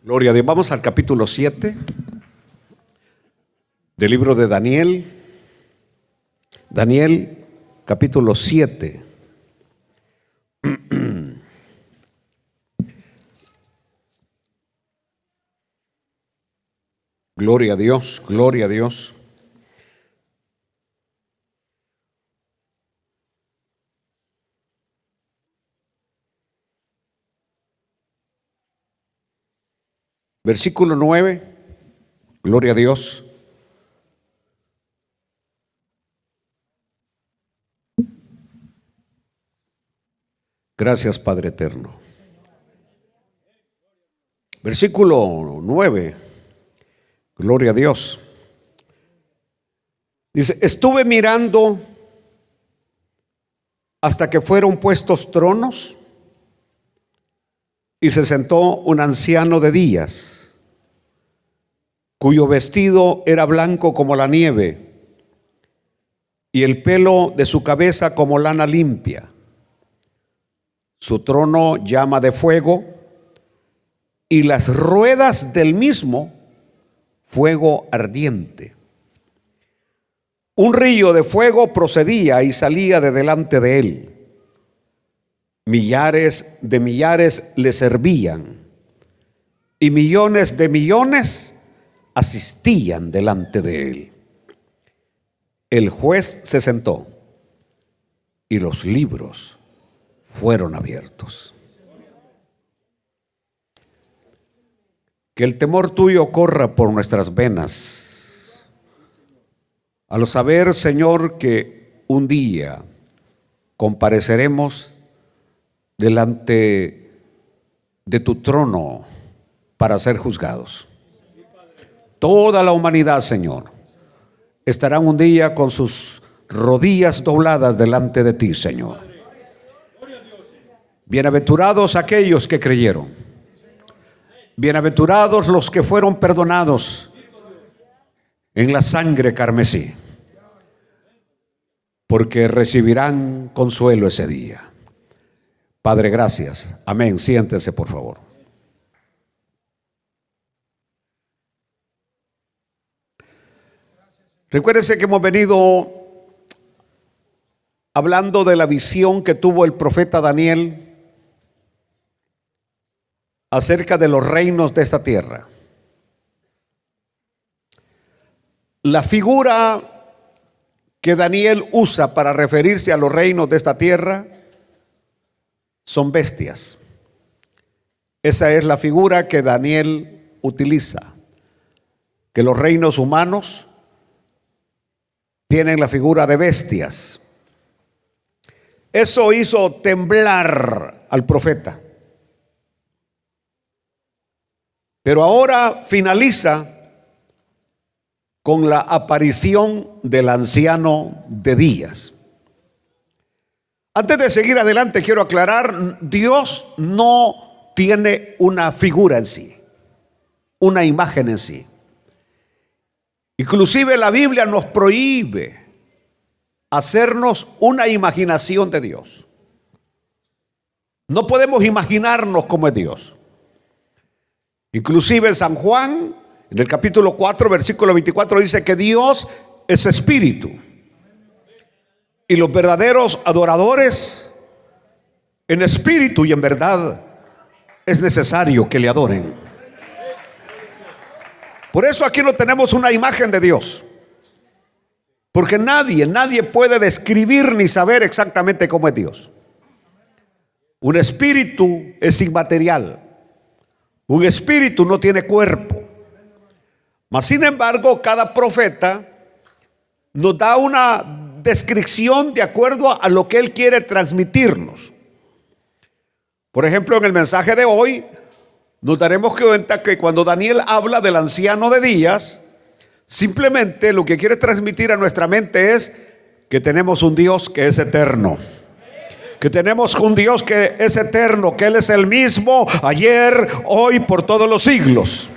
Gloria a Dios. Vamos al capítulo 7 del libro de Daniel. Daniel, capítulo 7. Gloria a Dios, gloria a Dios. Versículo 9, gloria a Dios. Gracias, Padre eterno. Versículo 9, gloria a Dios. Dice, estuve mirando hasta que fueron puestos tronos y se sentó un anciano de días, cuyo vestido era blanco como la nieve y el pelo de su cabeza como lana limpia. Su trono llama de fuego y las ruedas del mismo fuego ardiente. Un río de fuego procedía y salía de delante de él. Millares de millares le servían y millones de millones asistían delante de él. El juez se sentó y los libros fueron abiertos. Que el temor tuyo corra por nuestras venas al saber, Señor, que un día compareceremos delante de tu trono para ser juzgados. Toda la humanidad, Señor, estarán un día con sus rodillas dobladas delante de ti, Señor. Bienaventurados aquellos que creyeron. Bienaventurados los que fueron perdonados en la sangre carmesí, porque recibirán consuelo ese día. Padre, gracias. Amén. Siéntese, por favor. Recuérdese que hemos venido hablando de la visión que tuvo el profeta Daniel acerca de los reinos de esta tierra. La figura que Daniel usa para referirse a los reinos de esta tierra son bestias. Esa es la figura que Daniel utiliza, que los reinos humanos tienen la figura de bestias. Eso hizo temblar al profeta. Pero ahora finaliza con la aparición del anciano de días. Antes de seguir adelante, quiero aclarar, Dios no tiene una figura en sí, una imagen en sí. Inclusive la Biblia nos prohíbe hacernos una imaginación de Dios. No podemos imaginarnos cómo es Dios. Inclusive San Juan, en el capítulo 4, versículo 24, dice que Dios es espíritu. Y los verdaderos adoradores, en espíritu y en verdad, es necesario que le adoren. Por eso aquí no tenemos una imagen de Dios. Porque nadie puede describir ni saber exactamente cómo es Dios. Un espíritu es inmaterial. Un espíritu no tiene cuerpo. Mas sin embargo, cada profeta nos da una descripción de acuerdo a lo que él quiere transmitirnos. Por ejemplo, en el mensaje de hoy nos daremos cuenta que cuando Daniel habla del anciano de días, simplemente lo que quiere transmitir a nuestra mente es que tenemos un Dios que es eterno. Que tenemos un Dios que es eterno, que Él es el mismo ayer, hoy, por todos los siglos.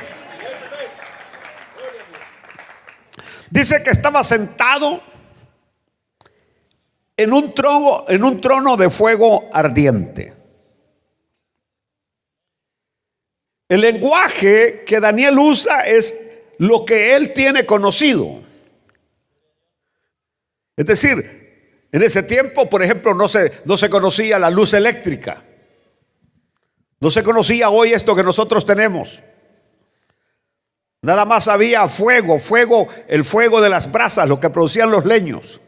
Dice que estaba sentado en un trono de fuego ardiente. El lenguaje que Daniel usa es lo que él tiene conocido. Es decir, en ese tiempo, por ejemplo, no se conocía la luz eléctrica. No se conocía hoy esto que nosotros tenemos. Nada más había fuego, el fuego de las brasas, lo que producían los leños.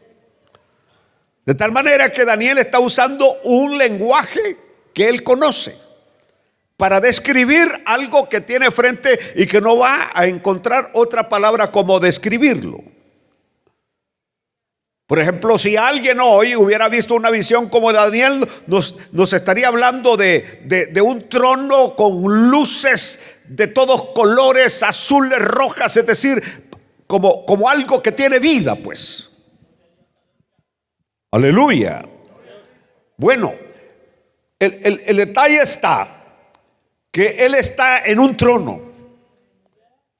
De tal manera que Daniel está usando un lenguaje que él conoce para describir algo que tiene frente y que no va a encontrar otra palabra como describirlo. Por ejemplo, si alguien hoy hubiera visto una visión como Daniel, nos estaría hablando de un trono con luces de todos colores, azules, rojas, es decir, como algo que tiene vida, pues. Aleluya. Bueno, el detalle está que Él está en un trono,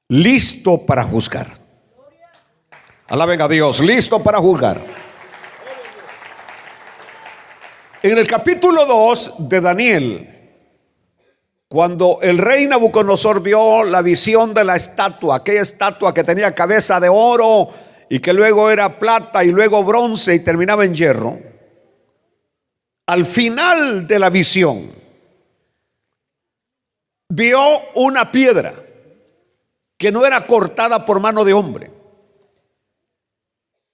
listo para juzgar. Alaben a Dios, listo para juzgar. En el capítulo 2 de Daniel, cuando el rey Nabucodonosor vio la visión de la estatua, aquella estatua que tenía cabeza de oro y que luego era plata y luego bronce y terminaba en hierro, al final de la visión vio una piedra que no era cortada por mano de hombre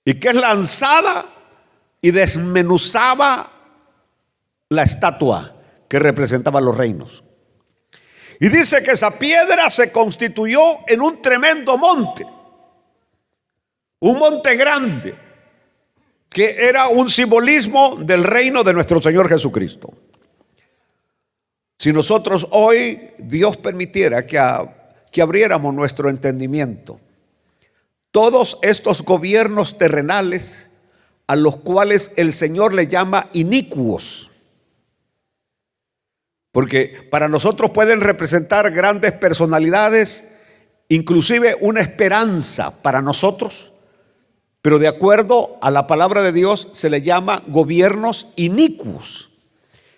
y que es lanzada y desmenuzaba la estatua que representaba los reinos. Y dice que esa piedra se constituyó en un tremendo monte, un monte grande, que era un simbolismo del reino de nuestro Señor Jesucristo. Si nosotros hoy, Dios permitiera que abriéramos nuestro entendimiento, todos estos gobiernos terrenales a los cuales el Señor le llama inicuos, porque para nosotros pueden representar grandes personalidades, inclusive una esperanza para nosotros, pero de acuerdo a la palabra de Dios se le llama gobiernos inicuos,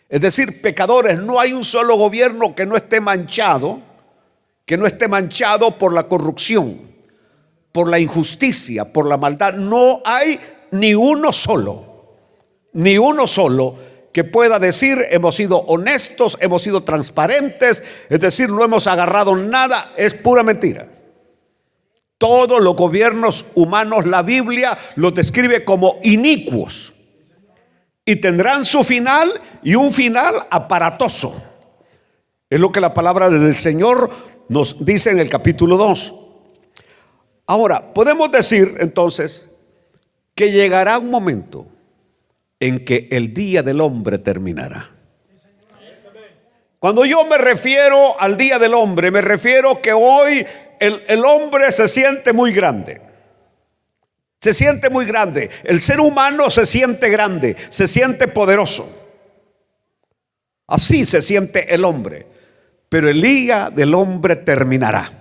es decir, pecadores. No hay un solo gobierno que no esté manchado por la corrupción, por la injusticia, por la maldad. No hay ni uno solo que pueda decir hemos sido honestos, hemos sido transparentes, es decir, no hemos agarrado nada. Es pura mentira. Todos los gobiernos humanos, la Biblia los describe como inicuos y tendrán su final, y un final aparatoso. Es lo que la palabra del Señor nos dice en el capítulo 2. Ahora, podemos decir entonces que llegará un momento en que el día del hombre terminará. Cuando yo me refiero al día del hombre, me refiero que hoy el hombre se siente muy grande. Se siente muy grande. El ser humano se siente grande, se siente poderoso. Así se siente el hombre. Pero el día del hombre terminará.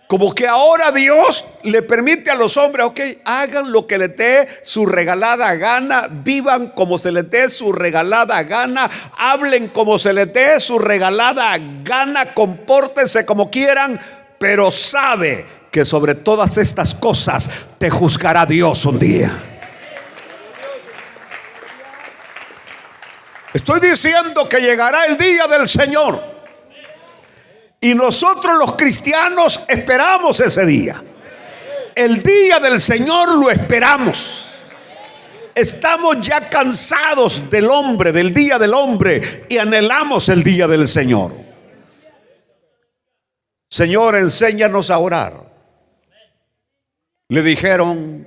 Como que ahora Dios le permite a los hombres, ok, hagan lo que les dé su regalada gana, vivan como se les dé su regalada gana, hablen como se les dé su regalada gana, compórtense como quieran, pero sabe que sobre todas estas cosas te juzgará Dios un día. Estoy diciendo que llegará el día del Señor. Y nosotros los cristianos esperamos ese día. El día del Señor lo esperamos. Estamos ya cansados del hombre, del día del hombre, y anhelamos el día del Señor. Señor, enséñanos a orar, le dijeron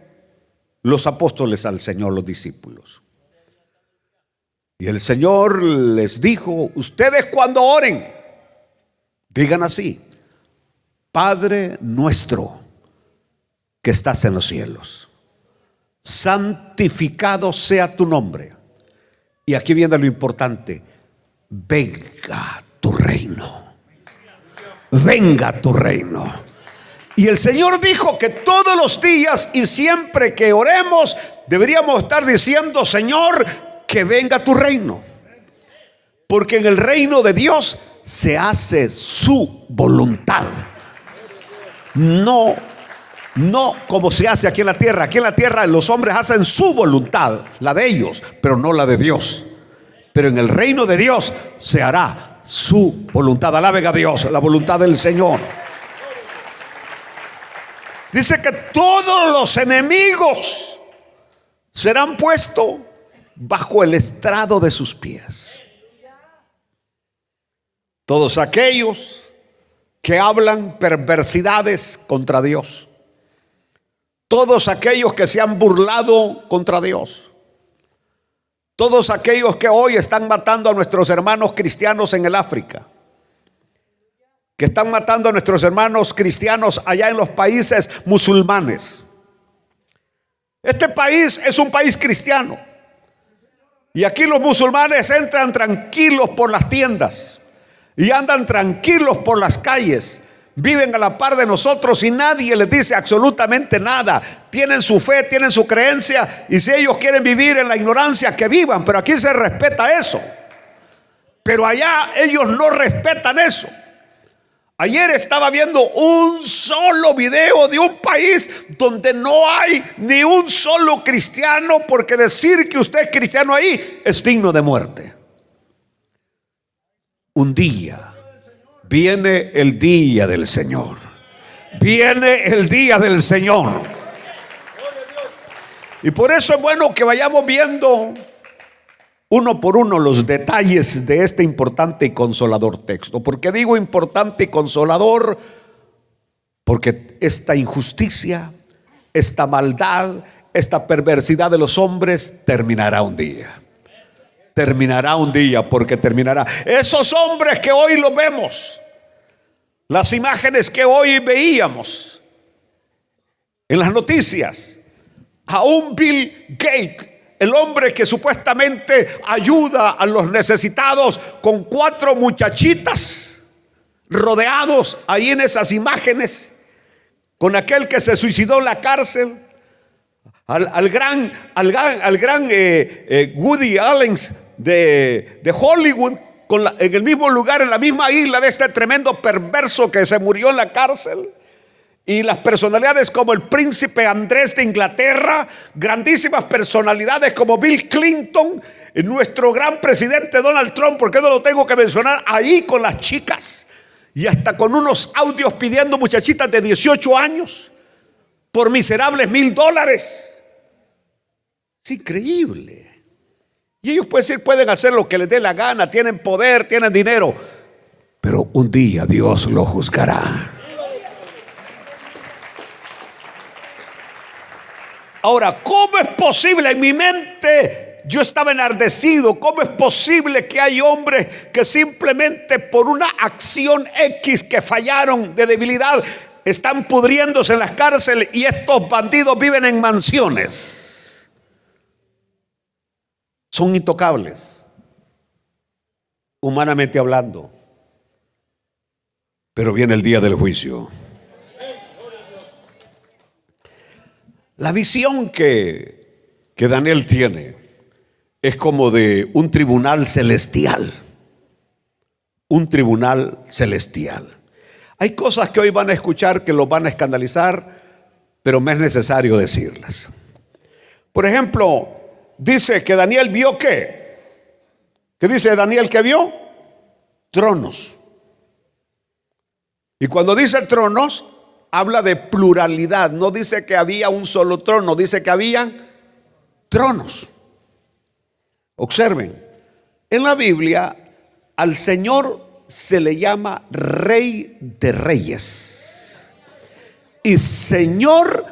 los apóstoles al Señor, los discípulos. Y el Señor les dijo: ustedes cuando oren, digan así: Padre nuestro que estás en los cielos, santificado sea tu nombre. Y aquí viene lo importante: venga tu reino. Venga tu reino. Y el Señor dijo que todos los días y siempre que oremos deberíamos estar diciendo: Señor, que venga tu reino. Porque en el reino de Dios se hace su voluntad. No como se hace aquí en la tierra. Aquí en la tierra los hombres hacen su voluntad, la de ellos, pero no la de Dios. Pero en el reino de Dios se hará su voluntad. Alaben a Dios, la voluntad del Señor. Dice que todos los enemigos serán puestos bajo el estrado de sus pies. Todos aquellos que hablan perversidades contra Dios. Todos aquellos que se han burlado contra Dios. Todos aquellos que hoy están matando a nuestros hermanos cristianos en el África. Que están matando a nuestros hermanos cristianos allá en los países musulmanes. Este país es un país cristiano. Y aquí los musulmanes entran tranquilos por las tiendas y andan tranquilos por las calles. Viven a la par de nosotros y nadie les dice absolutamente nada. Tienen su fe, tienen su creencia, y si ellos quieren vivir en la ignorancia, que vivan, pero aquí se respeta eso. Pero allá ellos no respetan eso. Ayer estaba viendo un solo video de un país donde no hay ni un solo cristiano, porque decir que usted es cristiano ahí es digno de muerte. Un día viene el día del Señor. Viene el día del Señor. Y por eso es bueno que vayamos viendo uno por uno los detalles de este importante y consolador texto. ¿Por qué digo importante y consolador? Porque esta injusticia, esta maldad, esta perversidad de los hombres terminará un día. Terminará un día, porque terminará. Esos hombres que hoy los vemos, las imágenes que hoy veíamos en las noticias, a un Bill Gates, el hombre que supuestamente ayuda a los necesitados, con 4 muchachitas rodeados ahí en esas imágenes, con aquel que se suicidó en la cárcel, al gran Woody Allen de Hollywood, en el mismo lugar, en la misma isla de este tremendo perverso que se murió en la cárcel. Y las personalidades como el príncipe Andrés de Inglaterra, grandísimas personalidades como Bill Clinton, nuestro gran presidente Donald Trump, porque no lo tengo que mencionar, ahí con las chicas, y hasta con unos audios pidiendo muchachitas de 18 años por miserables $1,000. Es increíble. Y ellos pueden hacer lo que les dé la gana, tienen poder, tienen dinero, pero un día Dios lo juzgará. Ahora, ¿cómo es posible? En mi mente yo estaba enardecido. ¿Cómo es posible que hay hombres que simplemente por una acción X que fallaron de debilidad están pudriéndose en las cárceles, y estos bandidos viven en mansiones? Son intocables, humanamente hablando. Pero viene el día del juicio. La visión que Daniel tiene es como de un tribunal celestial. Un tribunal celestial. Hay cosas que hoy van a escuchar que los van a escandalizar, pero me es necesario decirlas. Por ejemplo, dice que Daniel vio ¿qué? ¿Qué dice Daniel que vio? Tronos. Y cuando dice tronos, habla de pluralidad. No dice que había un solo trono, dice que habían tronos. Observen, en la Biblia al Señor se le llama Rey de Reyes y Señor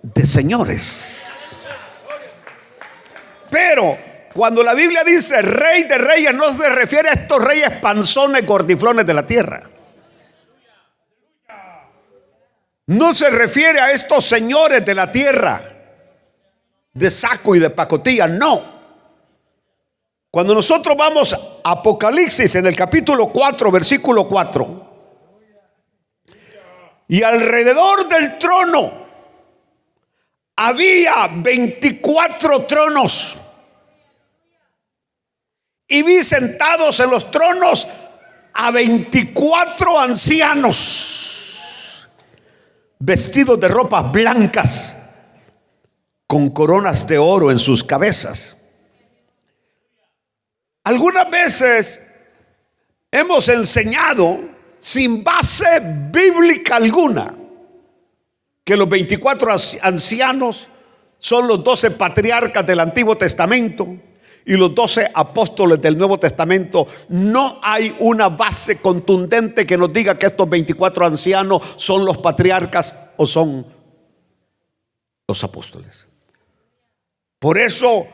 de Señores. Pero cuando la Biblia dice Rey de Reyes, no se refiere a estos reyes panzones, gordiflones de la tierra. No se refiere a estos señores de la tierra de saco y de pacotilla, no. Cuando nosotros vamos a Apocalipsis en el capítulo 4, versículo 4, y alrededor del trono había 24 tronos, y vi sentados en los tronos a 24 ancianos vestidos de ropas blancas con coronas de oro en sus cabezas. Algunas veces hemos enseñado sin base bíblica alguna que los 24 ancianos son los 12 patriarcas del Antiguo Testamento y los 12 apóstoles del Nuevo Testamento. No hay una base contundente que nos diga que estos 24 ancianos son los patriarcas o son los apóstoles. Por eso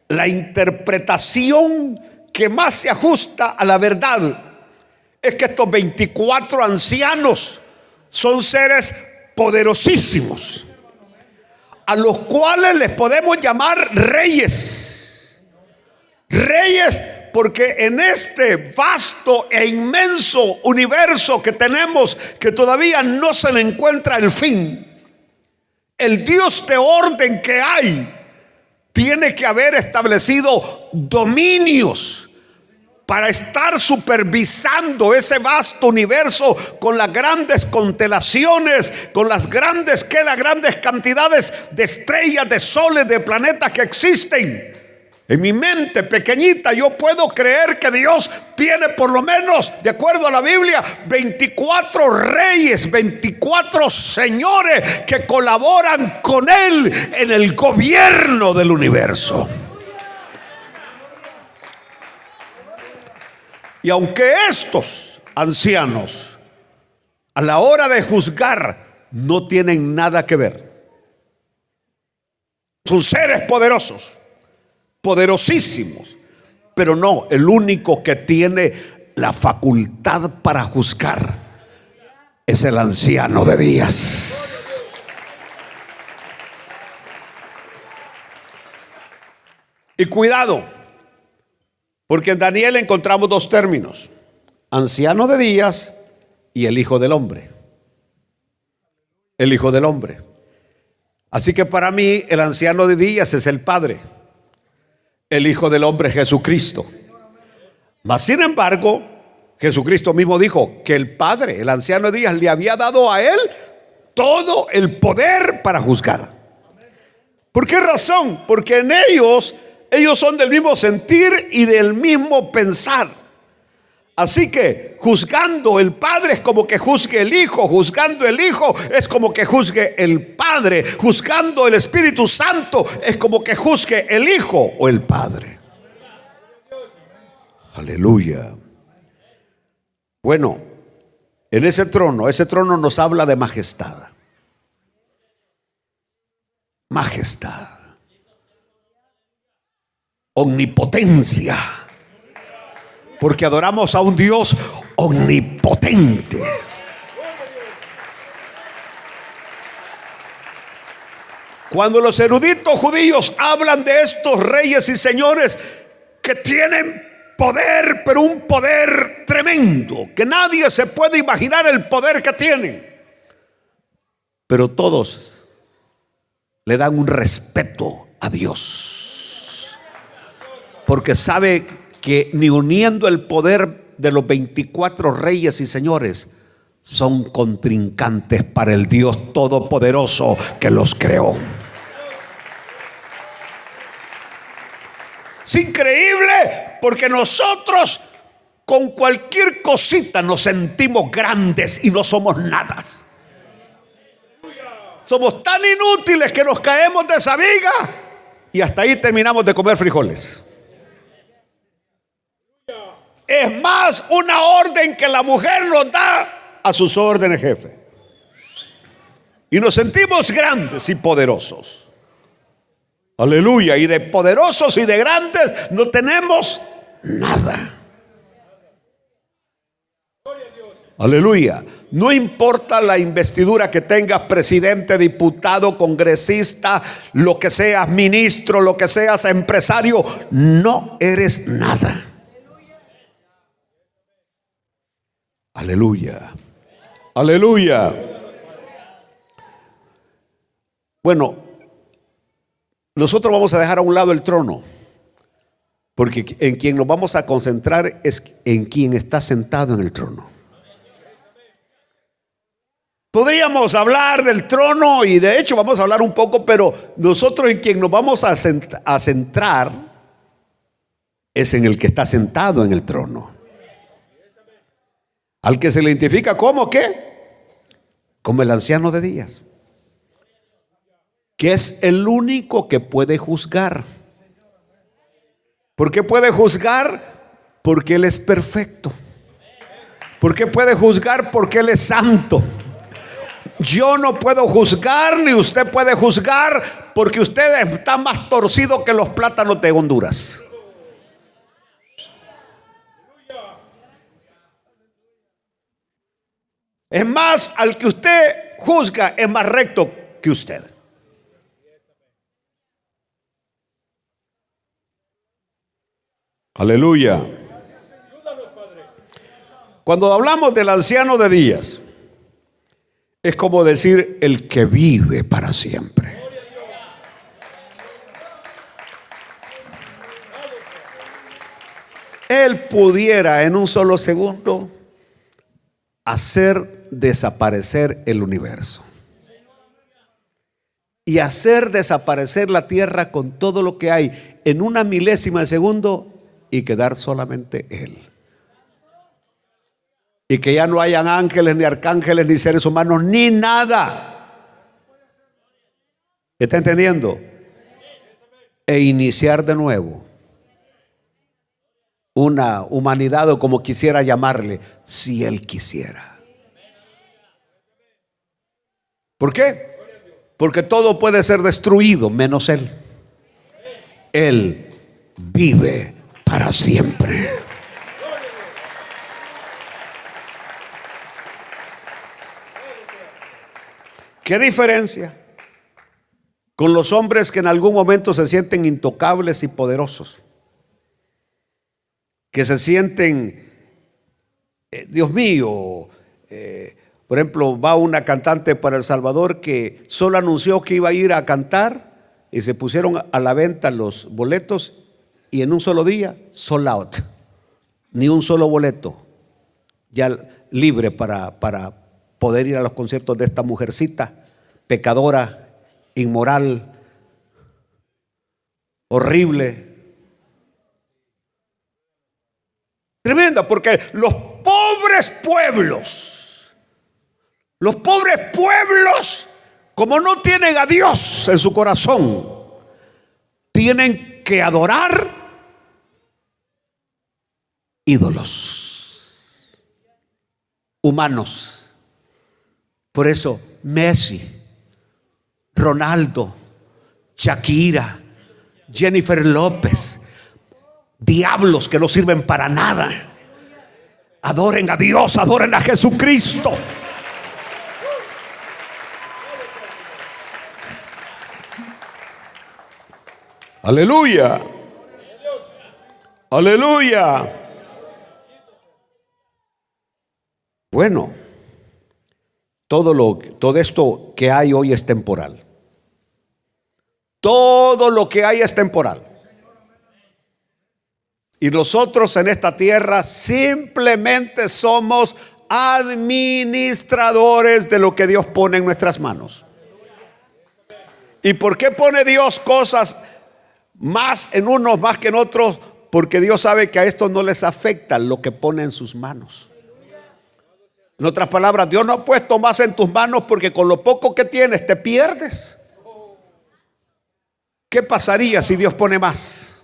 la interpretación que más se ajusta a la verdad es que estos 24 ancianos son seres poderosísimos, a los cuales les podemos llamar reyes. Reyes porque en este vasto e inmenso universo que tenemos, que todavía no se le encuentra el fin, el Dios de orden que hay tiene que haber establecido dominios para estar supervisando ese vasto universo con las grandes constelaciones, con las grandes cantidades de estrellas, de soles, de planetas que existen. En mi mente pequeñita yo puedo creer que Dios tiene por lo menos, de acuerdo a la Biblia, 24 reyes, 24 señores que colaboran con Él en el gobierno del universo. Y aunque estos ancianos a la hora de juzgar no tienen nada que ver, son seres poderosos, poderosísimos, pero no, el único que tiene la facultad para juzgar es el anciano de días. Y cuidado, porque en Daniel encontramos dos términos: anciano de días y el Hijo del Hombre. El Hijo del Hombre. Así que para mí el anciano de días es el Padre, el Hijo del Hombre es Jesucristo. Mas sin embargo, Jesucristo mismo dijo que el Padre, el anciano de días, le había dado a él todo el poder para juzgar. ¿Por qué razón? Porque en ellos son del mismo sentir y del mismo pensar. Así que juzgando el Padre es como que juzgue el Hijo, juzgando el Hijo es como que juzgue el Padre, juzgando el Espíritu Santo es como que juzgue el Hijo o el Padre. Aleluya. Bueno, en ese trono nos habla de majestad. Majestad. Omnipotencia. Porque adoramos a un Dios omnipotente. Cuando los eruditos judíos hablan de estos reyes y señores que tienen poder, pero un poder tremendo, que nadie se puede imaginar el poder que tienen, pero todos le dan un respeto a Dios, porque sabe que ni uniendo el poder de los 24 reyes y señores son contrincantes para el Dios todopoderoso que los creó. Es increíble porque nosotros con cualquier cosita nos sentimos grandes y no somos nada. Somos tan inútiles que nos caemos de esa viga y hasta ahí terminamos de comer frijoles. Es más una orden que la mujer nos da a sus órdenes, jefe. Y nos sentimos grandes y poderosos. Aleluya. Y de poderosos y de grandes no tenemos nada. Aleluya. No importa la investidura que tengas, presidente, diputado, congresista, lo que seas, ministro, lo que seas, empresario, no eres nada. Aleluya. Aleluya. Bueno, nosotros vamos a dejar a un lado el trono, Porque en quien nos vamos a concentrar es en quien está sentado en el trono. Podríamos hablar del trono y de hecho vamos a hablar un poco, pero nosotros en quien nos vamos a centrar es en el que está sentado en el trono. Al que se le identifica como ¿qué? Como el anciano de días, que es el único que puede juzgar. ¿Por qué puede juzgar? Porque Él es perfecto. ¿Por qué puede juzgar? Porque Él es santo. Yo no puedo juzgar, ni usted puede juzgar, porque usted está más torcido que los plátanos de Honduras. Es más, al que usted juzga es más recto que usted. Aleluya. Cuando hablamos del anciano de días, es como decir el que vive para siempre. Él pudiera en un solo segundo hacer desaparecer el universo y hacer desaparecer la tierra con todo lo que hay en una milésima de segundo y quedar solamente Él. Y que ya no hayan ángeles, ni arcángeles, ni seres humanos, ni nada. ¿Está entendiendo? E iniciar de nuevo una humanidad, o como quisiera llamarle, si Él quisiera. ¿Por qué? Porque todo puede ser destruido menos Él. Él vive para siempre. ¿Qué diferencia con los hombres que en algún momento se sienten intocables y poderosos? Que se sienten, Dios mío, por ejemplo, va una cantante para El Salvador que solo anunció que iba a ir a cantar y se pusieron a la venta los boletos y en un solo día, sold out. Ni un solo boleto ya libre para poder ir a los conciertos de esta mujercita pecadora, inmoral, horrible. Tremenda, porque los pobres pueblos, como no tienen a Dios en su corazón, tienen que adorar ídolos humanos. Por eso Messi, Ronaldo, Shakira, Jennifer López, diablos que no sirven para nada. Adoren a Dios, adoren a Jesucristo. Aleluya. Aleluya. Bueno, todo esto que hay hoy es temporal. Todo lo que hay es temporal. Y nosotros en esta tierra simplemente somos administradores de lo que Dios pone en nuestras manos. ¿Y por qué pone Dios cosas más en unos más que en otros? Porque Dios sabe que a estos no les afecta lo que pone en sus manos. En otras palabras, Dios no ha puesto más en tus manos porque con lo poco que tienes te pierdes. ¿Qué pasaría si Dios pone más?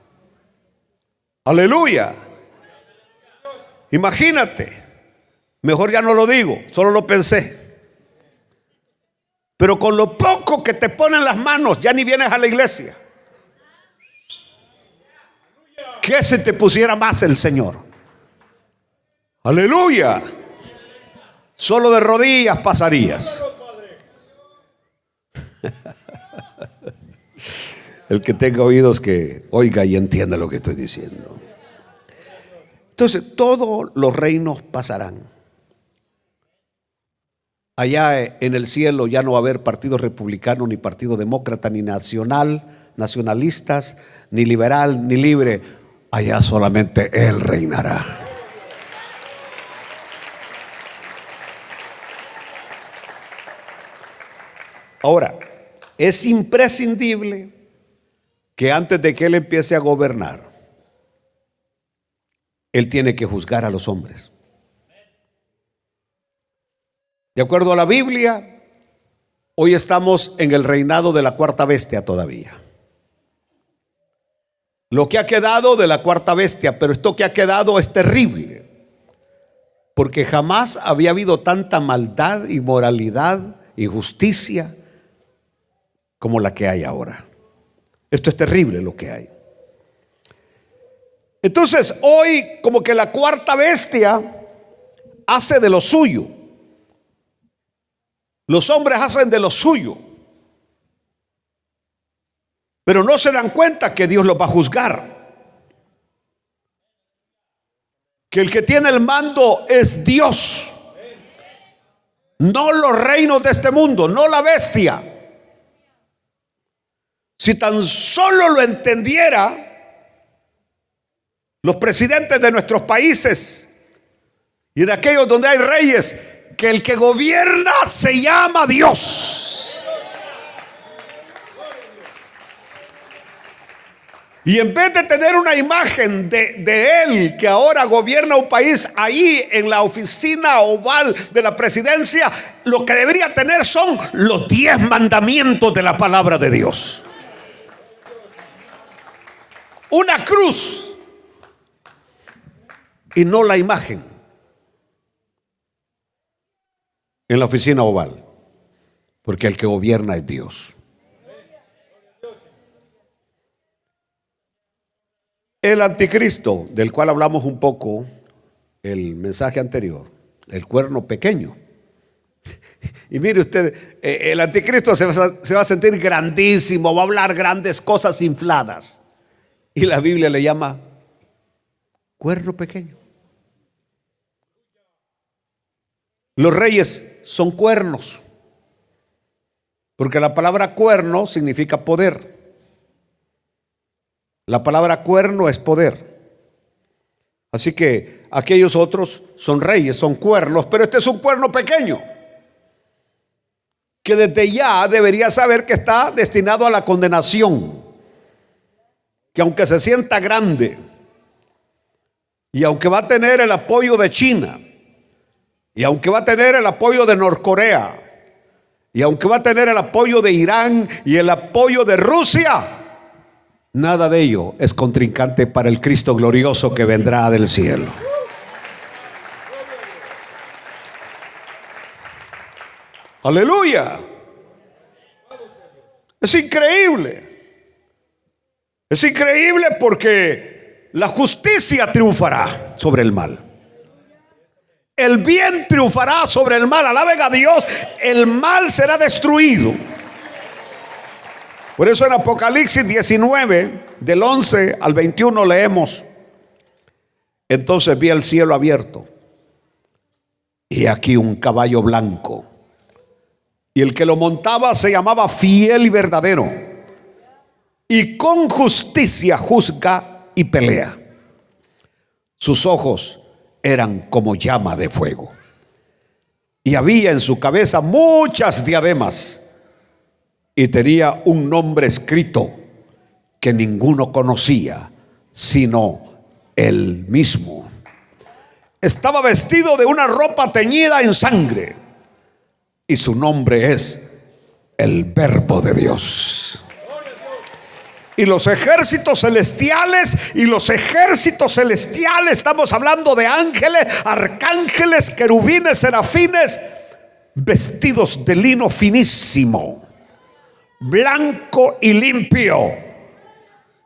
Aleluya. Imagínate. Mejor ya no lo digo, solo lo pensé. Pero con lo poco que te pone en las manos, ya ni vienes a la iglesia. ¿Qué si te pusiera más el Señor? Aleluya. Solo de rodillas pasarías. El que tenga oídos que oiga y entienda lo que estoy diciendo. Entonces todos los reinos pasarán. Allá en el cielo ya no va a haber partido republicano, ni partido demócrata, ni nacionalistas, ni liberal, ni libre. allá solamente Él reinará. Ahora, es imprescindible que antes de que Él empiece a gobernar, Él tiene que juzgar a los hombres. De acuerdo a la Biblia, hoy estamos en el reinado de la cuarta bestia todavía. Lo que ha quedado de la cuarta bestia, pero esto que ha quedado es terrible, porque jamás había habido tanta maldad, inmoralidad, injusticia como la que hay ahora. Esto es terrible lo que hay. Entonces hoy como que la cuarta bestia hace de lo suyo. Los hombres hacen de lo suyo, pero no se dan cuenta que Dios los va a juzgar, que el que tiene el mando es Dios, no los reinos de este mundo, no la bestia. Si tan solo lo entendiera los presidentes de nuestros países y de aquellos donde hay reyes, que el que gobierna se llama Dios. Y en vez de tener una imagen de Él que ahora gobierna un país ahí en la oficina oval de la presidencia, lo que debería tener son los 10 mandamientos de la palabra de Dios. Una cruz y no la imagen en la oficina oval, porque el que gobierna es Dios. El anticristo, del cual hablamos un poco el mensaje anterior, el cuerno pequeño. Y mire usted, el anticristo se va a sentir grandísimo, va a hablar grandes cosas infladas, y la Biblia le llama cuerno pequeño. Los reyes son cuernos, porque la palabra cuerno significa poder. La palabra cuerno es poder. Así que aquellos otros son reyes, son cuernos, pero este es un cuerno pequeño, que desde ya debería saber que está destinado a la condenación, que aunque se sienta grande y aunque va a tener el apoyo de China, y aunque va a tener el apoyo de Norcorea, y aunque va a tener el apoyo de Irán y el apoyo de Rusia, nada de ello es contrincante para el Cristo glorioso que vendrá del cielo. Aleluya. Es increíble. Es increíble porque la justicia triunfará sobre el mal. El bien triunfará sobre el mal. Alaben a Dios. El mal será destruido. Por eso en Apocalipsis 19, del 11 al 21 leemos: entonces vi el cielo abierto, y aquí un caballo blanco, y el que lo montaba se llamaba Fiel y Verdadero, y con justicia juzga y pelea. Sus ojos eran como llama de fuego, y había en su cabeza muchas diademas, y tenía un nombre escrito que ninguno conocía sino él mismo. Estaba vestido de una ropa teñida en sangre, y su nombre es el Verbo de Dios. Y los ejércitos celestiales, estamos hablando de ángeles, arcángeles, querubines, serafines, vestidos de lino finísimo, blanco y limpio,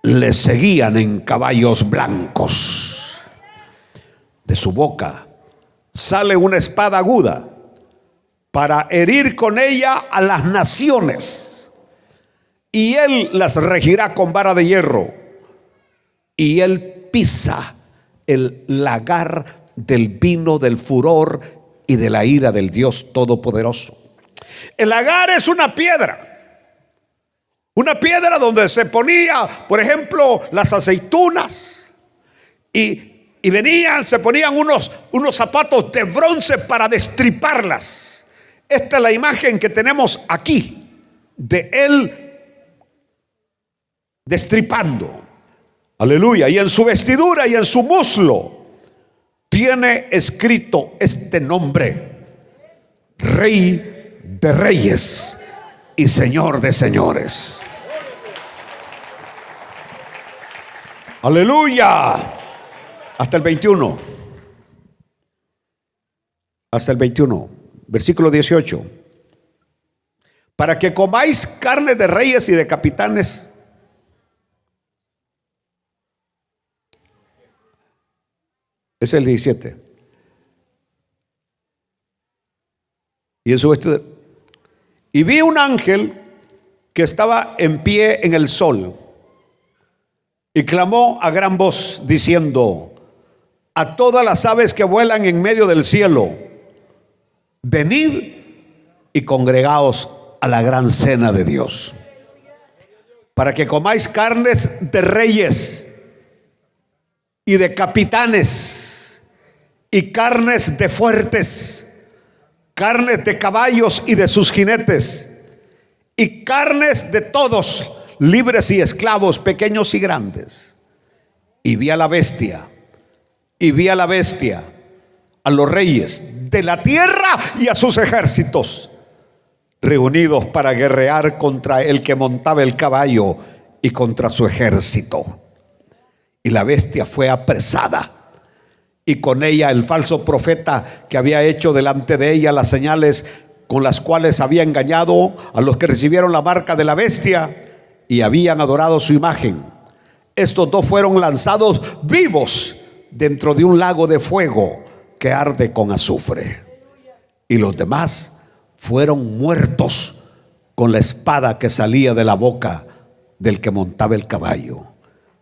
le seguían en caballos blancos. De su boca sale una espada aguda para herir con ella a las naciones, y él las regirá con vara de hierro, y él pisa el lagar del vino del furor y de la ira del Dios Todopoderoso. El lagar es una piedra donde se ponía, por ejemplo, las aceitunas, y venían, se ponían unos zapatos de bronce para destriparlas. Esta es la imagen que tenemos aquí de él destripando. Aleluya. Y en su vestidura y en su muslo tiene escrito este nombre: Rey de Reyes y Señor de Señores. Aleluya. Hasta el 21. Hasta el 21. Versículo 18. Para que comáis carne de reyes y de capitanes. Es el 17. Y en su vestido. Y vi un ángel que estaba en pie en el sol y clamó a gran voz diciendo a todas las aves que vuelan en medio del cielo: venid y congregaos a la gran cena de Dios, para que comáis carnes de reyes y de capitanes, y carnes de fuertes, carnes de caballos y de sus jinetes, y carnes de todos, libres y esclavos, pequeños y grandes. Y vi a la bestia, a los reyes de la tierra y a sus ejércitos, reunidos para guerrear contra el que montaba el caballo y contra su ejército. Y la bestia fue apresada, y con ella el falso profeta que había hecho delante de ella las señales con las cuales había engañado a los que recibieron la marca de la bestia y habían adorado su imagen. Estos dos fueron lanzados vivos dentro de un lago de fuego que arde con azufre, y los demás fueron muertos con la espada que salía de la boca del que montaba el caballo,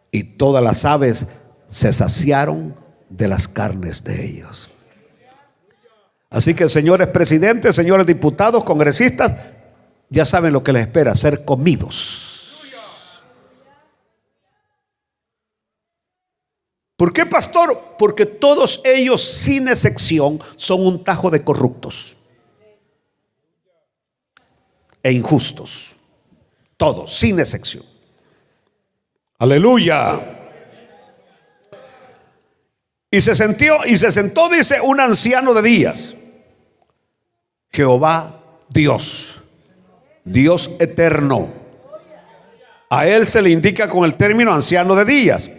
y todas las aves se saciaron de las carnes de ellos. Así que, señores presidentes, señores diputados, congresistas, ya saben lo que les espera: ser comidos. ¿Por qué, pastor? Porque todos ellos, sin excepción, son un tajo de corruptos e injustos. Todos, sin excepción. Aleluya. Y se sentó, dice, un anciano de días, Jehová Dios, Dios eterno. A él se le indica con el término anciano de días.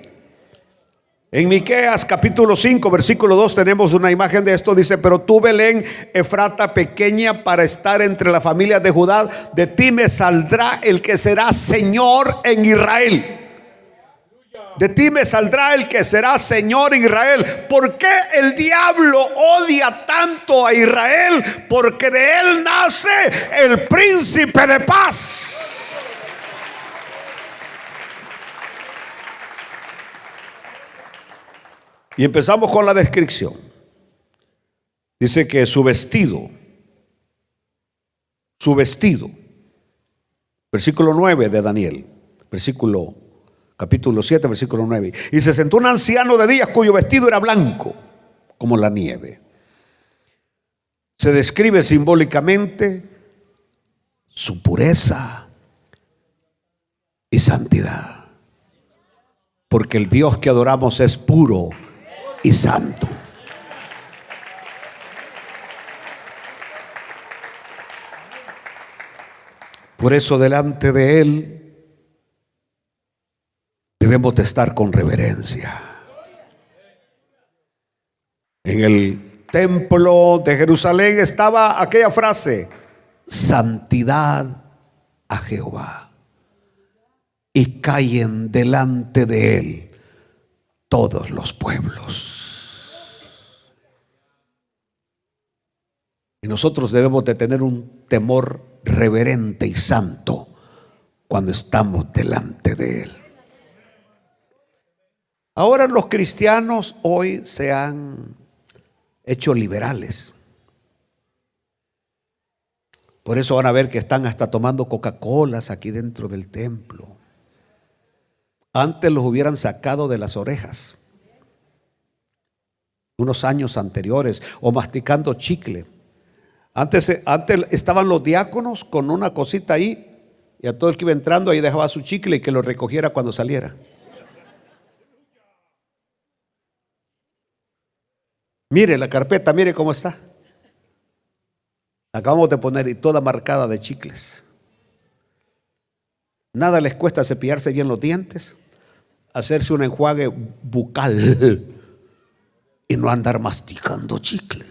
En Miqueas capítulo 5 versículo 2 tenemos una imagen de esto. Dice: pero tú, Belén Efrata, pequeña para estar entre las familias de Judá, de ti me saldrá el que será Señor en Israel. De ti me saldrá el que será Señor en Israel. ¿Por qué el diablo odia tanto a Israel? Porque de él nace el príncipe de paz. Y empezamos con la descripción. Dice que su vestido, versículo 9 de Daniel, capítulo 7, versículo 9. Y se sentó un anciano de días cuyo vestido era blanco como la nieve. Se describe simbólicamente su pureza y santidad, porque el Dios que adoramos es puro y santo. Por eso delante de él debemos de estar con reverencia. En el templo de Jerusalén estaba aquella frase: santidad a Jehová, y callen delante de él todos los pueblos. Y nosotros debemos de tener un temor reverente y santo cuando estamos delante de él. Ahora los cristianos hoy se han hecho liberales. Por eso van a ver que están hasta tomando Coca-Colas aquí dentro del templo. Antes los hubieran sacado de las orejas. unos años anteriores, o masticando chicle. Antes estaban los diáconos con una cosita ahí, y a todo el que iba entrando ahí dejaba su chicle y que lo recogiera cuando saliera. Mire la carpeta, mire cómo está. Acabamos de poner y toda marcada de chicles. Nada les cuesta cepillarse bien los dientes, hacerse un enjuague bucal y no andar masticando chicle.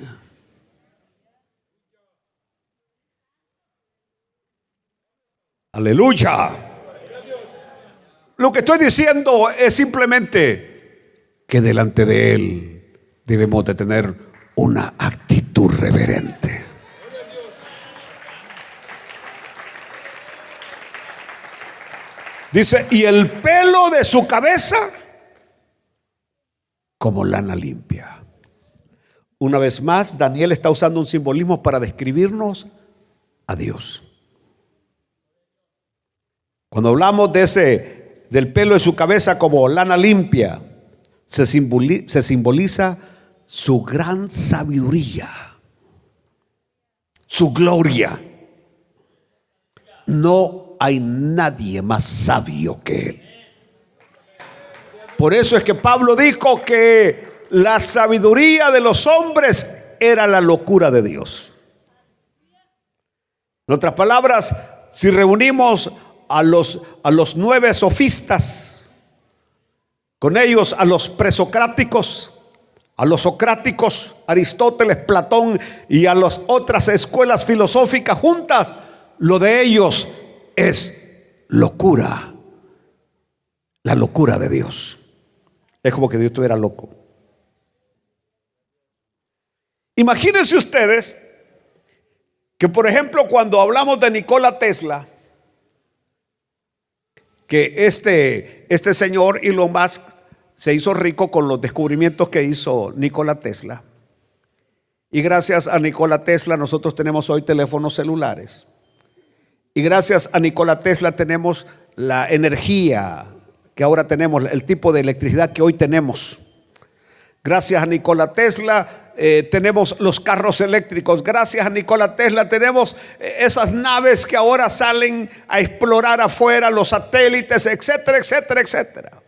Aleluya. Lo que estoy diciendo es simplemente que delante de Él debemos de tener una actitud reverente. Dice, y el pelo de su cabeza como lana limpia. Una vez más, Daniel está usando un simbolismo para describirnos a Dios. Cuando hablamos del pelo de su cabeza como lana limpia, se simboliza su gran sabiduría, su gloria. No hay nadie más sabio que Él. Por eso es que Pablo dijo que la sabiduría de los hombres era la locura de Dios. En otras palabras, si reunimos a los 9 sofistas, con ellos a los presocráticos, a los socráticos, Aristóteles, Platón y a las otras escuelas filosóficas juntas, lo de ellos es locura, la locura de Dios. Es como que Dios estuviera loco. Imagínense ustedes que, por ejemplo, cuando hablamos de Nikola Tesla, que este señor Elon Musk se hizo rico con los descubrimientos que hizo Nikola Tesla, y gracias a Nikola Tesla nosotros tenemos hoy teléfonos celulares, y gracias a Nikola Tesla tenemos la energía que ahora tenemos, el tipo de electricidad que hoy tenemos. Gracias a Nikola Tesla tenemos los carros eléctricos. Gracias a Nikola Tesla tenemos esas naves que ahora salen a explorar afuera, los satélites, etcétera, etcétera, etcétera.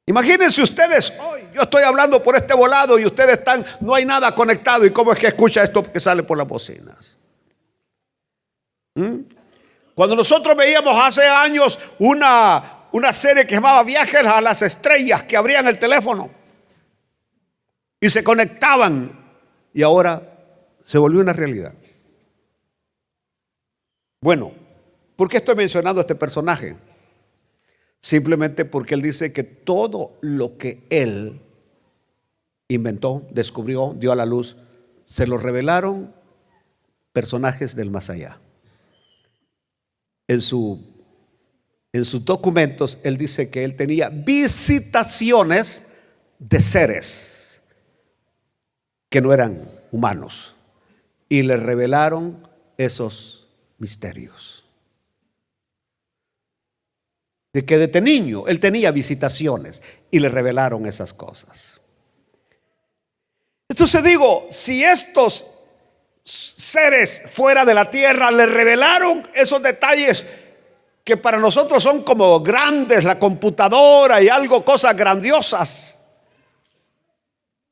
Imagínense ustedes, hoy yo estoy hablando por este volado y ustedes están, no hay nada conectado. ¿Y cómo es que escucha esto que sale por las bocinas? Cuando nosotros veíamos hace años una serie que se llamaba Viajes a las Estrellas, que abrían el teléfono y se conectaban, y ahora se volvió una realidad. Bueno, ¿por qué estoy mencionando a este personaje? Simplemente porque él dice que todo lo que él inventó, descubrió, dio a la luz, se lo revelaron personajes del más allá. En sus documentos él dice que él tenía visitaciones de seres que no eran humanos y le revelaron esos misterios. De que desde niño él tenía visitaciones y le revelaron esas cosas. Entonces digo, si estos seres fuera de la tierra le revelaron esos detalles que para nosotros son como grandes, la computadora y algo, cosas grandiosas,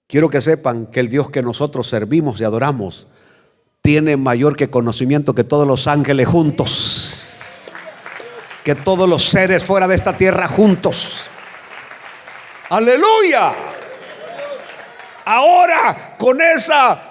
quiero que sepan que el Dios que nosotros servimos y adoramos tiene mayor que conocimiento que todos los ángeles juntos, que todos los seres fuera de esta tierra juntos. Aleluya. Ahora con esa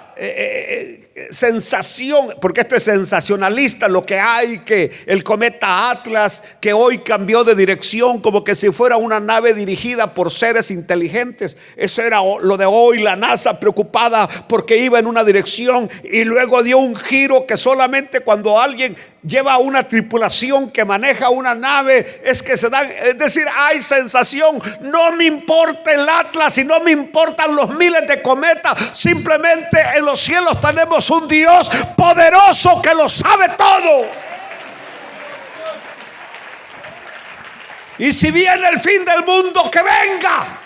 sensación, porque esto es sensacionalista, lo que hay, que el cometa Atlas, que hoy cambió de dirección como que si fuera una nave dirigida por seres inteligentes. Eso era lo de hoy. La NASA preocupada porque iba en una dirección y luego dio un giro que solamente cuando alguien lleva una tripulación que maneja una nave es que se dan, es decir, hay sensación. No me importa el Atlas y no me importan los miles de cometas, simplemente en los cielos tenemos un Dios poderoso que lo sabe todo. Y si viene el fin del mundo, que venga.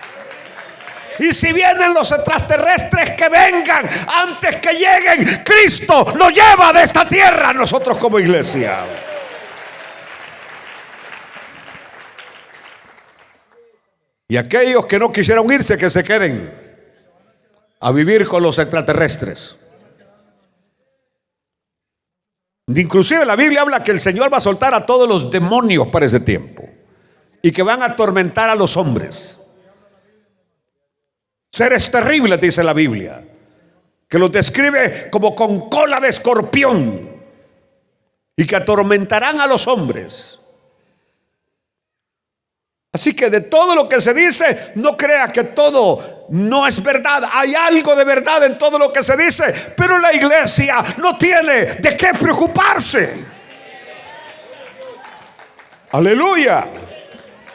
Y si vienen los extraterrestres, que vengan antes que lleguen. Cristo nos lleva de esta tierra a nosotros como iglesia. Y aquellos que no quisieron irse, que se queden a vivir con los extraterrestres. Inclusive la Biblia habla que el Señor va a soltar a todos los demonios para ese tiempo y que van a atormentar a los hombres. Seres terribles, dice la Biblia, que los describe como con cola de escorpión y que atormentarán a los hombres. Así que de todo lo que se dice, no crea que todo no es verdad. Hay algo de verdad en todo lo que se dice, pero la iglesia no tiene de qué preocuparse. Aleluya.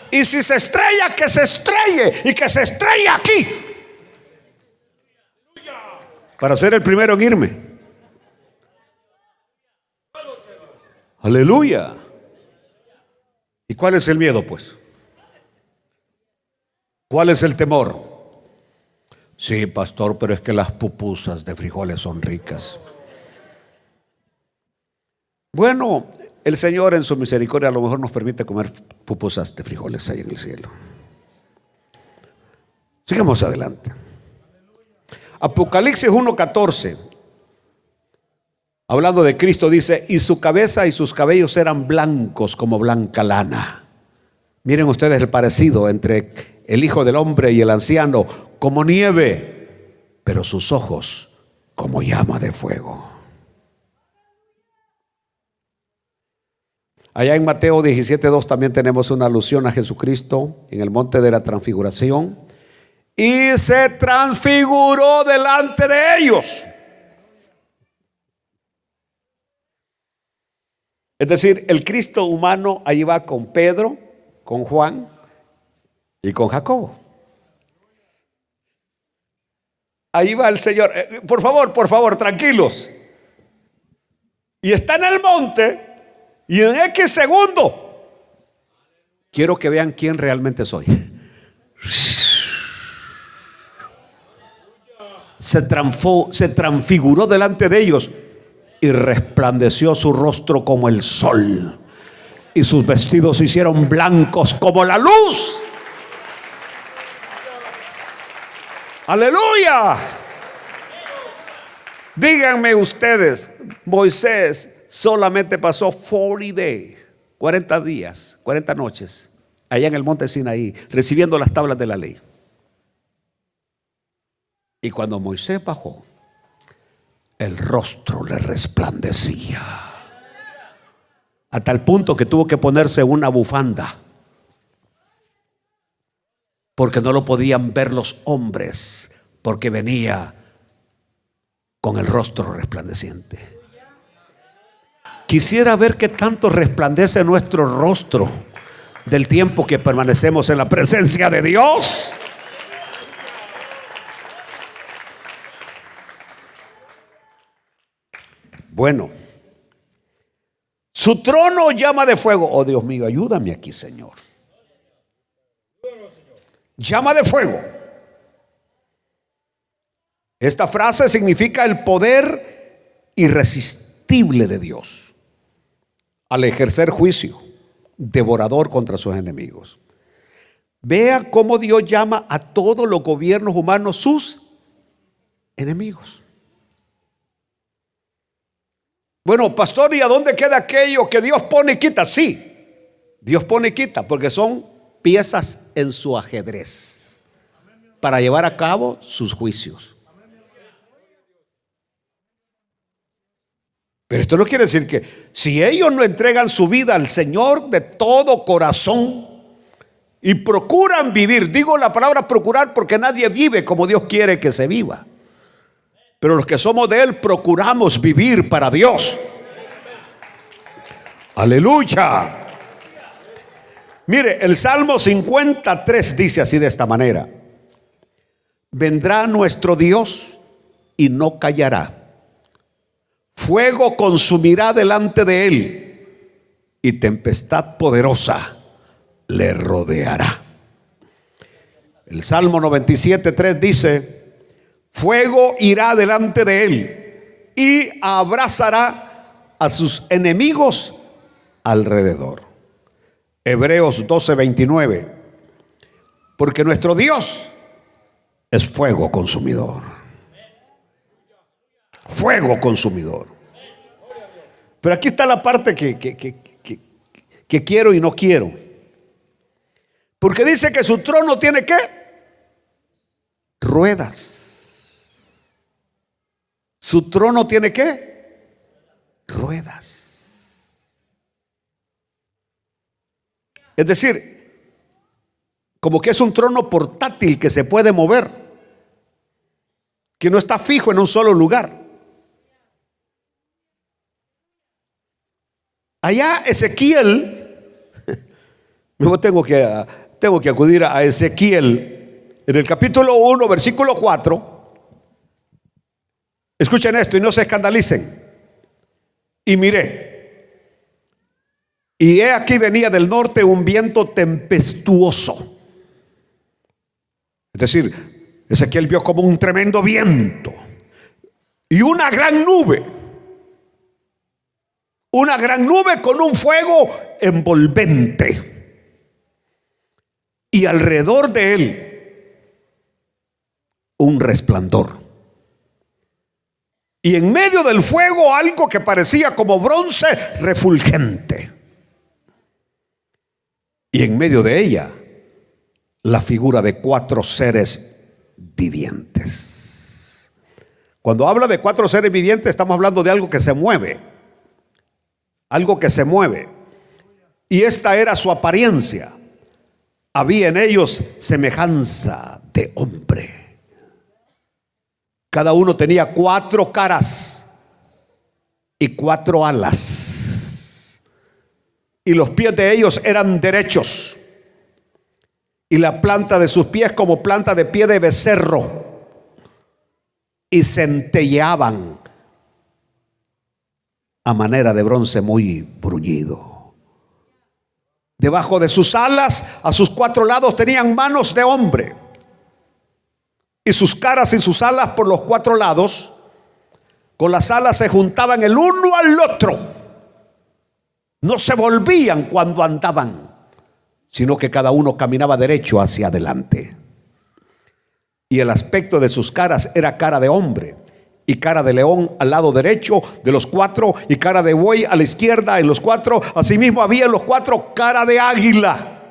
Y si se estrella, que se estrelle, y que se estrelle aquí, para ser el primero en irme. Aleluya. ¿Y cuál es el miedo, pues? ¿Cuál es el temor? Sí, pastor, pero es que las pupusas de frijoles son ricas. Bueno, el Señor en su misericordia a lo mejor nos permite comer pupusas de frijoles ahí en el cielo. Sigamos adelante. Apocalipsis 1:14, hablando de Cristo, dice: y su cabeza y sus cabellos eran blancos como blanca lana. Miren ustedes el parecido entre el Hijo del Hombre y el anciano, como nieve, pero sus ojos como llama de fuego. Allá en Mateo 17:2 también tenemos una alusión a Jesucristo en el monte de la transfiguración. Y se transfiguró delante de ellos. Es decir, el Cristo humano ahí va con Pedro, con Juan y con Jacobo. Ahí va el Señor. Por favor, tranquilos. Y está en el monte. Y en X segundo quiero que vean quién realmente soy. Se transfiguró delante de ellos y resplandeció su rostro como el sol, y sus vestidos se hicieron blancos como la luz. Aleluya. Díganme ustedes, Moisés solamente pasó 40 días, 40 noches allá en el monte Sinaí, recibiendo las tablas de la ley. Y cuando Moisés bajó, el rostro le resplandecía, a tal punto que tuvo que ponerse una bufanda, porque no lo podían ver los hombres, porque venía con el rostro resplandeciente. Quisiera ver qué tanto resplandece nuestro rostro del tiempo que permanecemos en la presencia de Dios. Bueno, su trono llama de fuego. Oh, Dios mío, ayúdame aquí, Señor. Llama de fuego. Esta frase significa el poder irresistible de Dios al ejercer juicio devorador contra sus enemigos. Vea cómo Dios llama a todos los gobiernos humanos sus enemigos. Bueno, pastor, ¿y a dónde queda aquello que Dios pone y quita? Sí, Dios pone y quita, porque son piezas en su ajedrez para llevar a cabo sus juicios. Pero esto no quiere decir que si ellos no entregan su vida al Señor de todo corazón y procuran vivir, digo la palabra procurar porque nadie vive como Dios quiere que se viva, pero los que somos de Él procuramos vivir para Dios. Aleluya. Mire, el Salmo 53 dice así de esta manera: vendrá nuestro Dios y no callará, fuego consumirá delante de Él, y tempestad poderosa le rodeará. El Salmo 97:3 dice: fuego irá delante de él y abrazará a sus enemigos alrededor. Hebreos 12:29: porque nuestro Dios es fuego consumidor. Fuego consumidor. Pero aquí está la parte que quiero y no quiero. Porque dice que su trono tiene ¿qué? Ruedas. Su trono tiene ¿qué? Ruedas. Es decir, como que es un trono portátil que se puede mover, que no está fijo en un solo lugar. Allá Ezequiel, yo tengo que acudir a Ezequiel en el capítulo 1, versículo 4. Escuchen esto y no se escandalicen. Y miré, y he aquí venía del norte un viento tempestuoso. Es decir, Ezequiel vio como un tremendo viento y una gran nube. Una gran nube con un fuego envolvente. Y alrededor de él un resplandor. Y en medio del fuego algo que parecía como bronce refulgente. Y en medio de ella la figura de 4 seres vivientes. Cuando habla de 4 seres vivientes, estamos hablando de algo que se mueve. Algo que se mueve. Y esta era su apariencia. Había en ellos semejanza de hombre. Cada uno tenía 4 caras y 4 alas. Y los pies de ellos eran derechos. Y la planta de sus pies como planta de pie de becerro. Y centelleaban a manera de bronce muy bruñido. Debajo de sus alas, a sus 4 lados, tenían manos de hombre. Y sus caras y sus alas por los 4 lados, con las alas se juntaban el uno al otro. No se volvían cuando andaban, sino que cada uno caminaba derecho hacia adelante. Y el aspecto de sus caras era cara de hombre, y cara de león al lado derecho de los 4, y cara de buey a la izquierda en los 4. Asimismo había en los 4 cara de águila.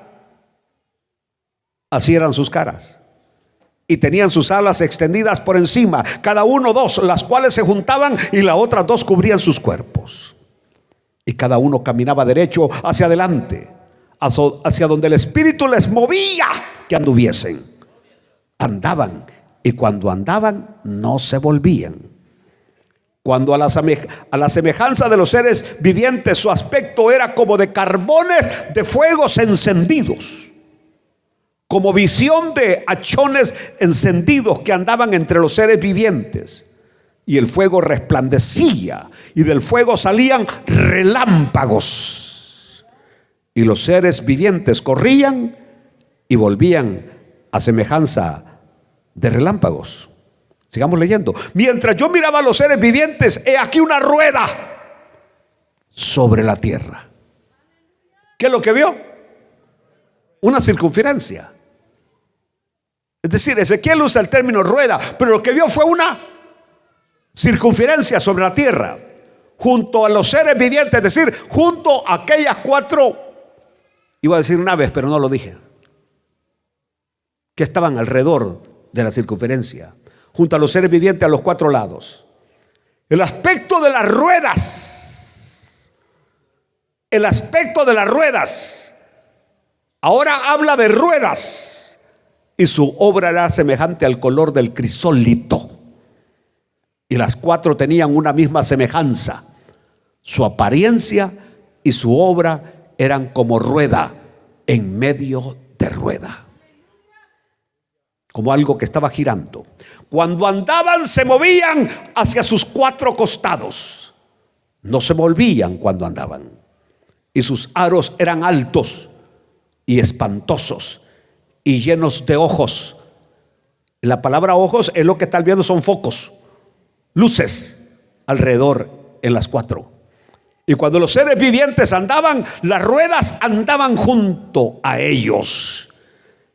Así eran sus caras. Y tenían sus alas extendidas por encima, cada uno 2, las cuales se juntaban y las otras 2 cubrían sus cuerpos. Y cada uno caminaba derecho hacia adelante, hacia donde el Espíritu les movía que anduviesen. Andaban. Y cuando andaban no se volvían. Cuando a la semejanza de los seres vivientes su aspecto era como de carbones de fuegos encendidos, como visión de hachones encendidos que andaban entre los seres vivientes. Y el fuego resplandecía y del fuego salían relámpagos. Y los seres vivientes corrían y volvían a semejanza de relámpagos. Sigamos leyendo. Mientras yo miraba a los seres vivientes, he aquí una rueda sobre la tierra. ¿Qué es lo que vio? Una circunferencia. Es decir, Ezequiel usa el término rueda, pero lo que vio fue una circunferencia sobre la tierra, junto a los seres vivientes, es decir, junto a aquellas 4, iba a decir naves, pero no lo dije, que estaban alrededor de la circunferencia, junto a los seres vivientes a los 4 lados. El aspecto de las ruedas, ahora habla de ruedas, y su obra era semejante al color del crisólito. Y las 4 tenían una misma semejanza. Su apariencia y su obra eran como rueda en medio de rueda, como algo que estaba girando. Cuando andaban se movían hacia sus 4 costados. No se volvían cuando andaban. Y sus aros eran altos y espantosos. y llenos de ojos. La palabra ojos es lo que están viendo, son focos, luces alrededor en las cuatro. Y cuando los seres vivientes andaban, las ruedas andaban junto a ellos.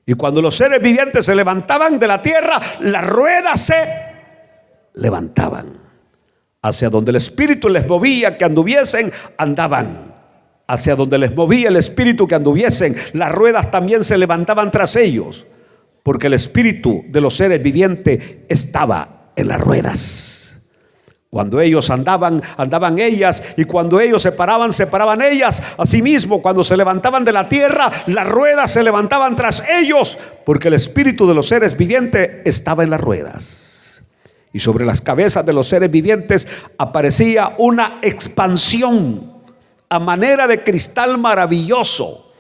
Y cuando los seres vivientes se levantaban de la tierra, las ruedas se levantaban. Hacia donde el Espíritu les movía que anduviesen, andaban. Hacia donde les movía el Espíritu que anduviesen, las ruedas también se levantaban tras ellos. Porque el Espíritu de los seres vivientes estaba en las ruedas. Cuando ellos andaban, andaban ellas, y cuando ellos se paraban, se paraban ellas. Asimismo, cuando se levantaban de la tierra, las ruedas se levantaban tras ellos, porque el espíritu de los seres vivientes estaba en las ruedas. Y sobre las cabezas de los seres vivientes aparecía una expansión a manera de cristal maravilloso,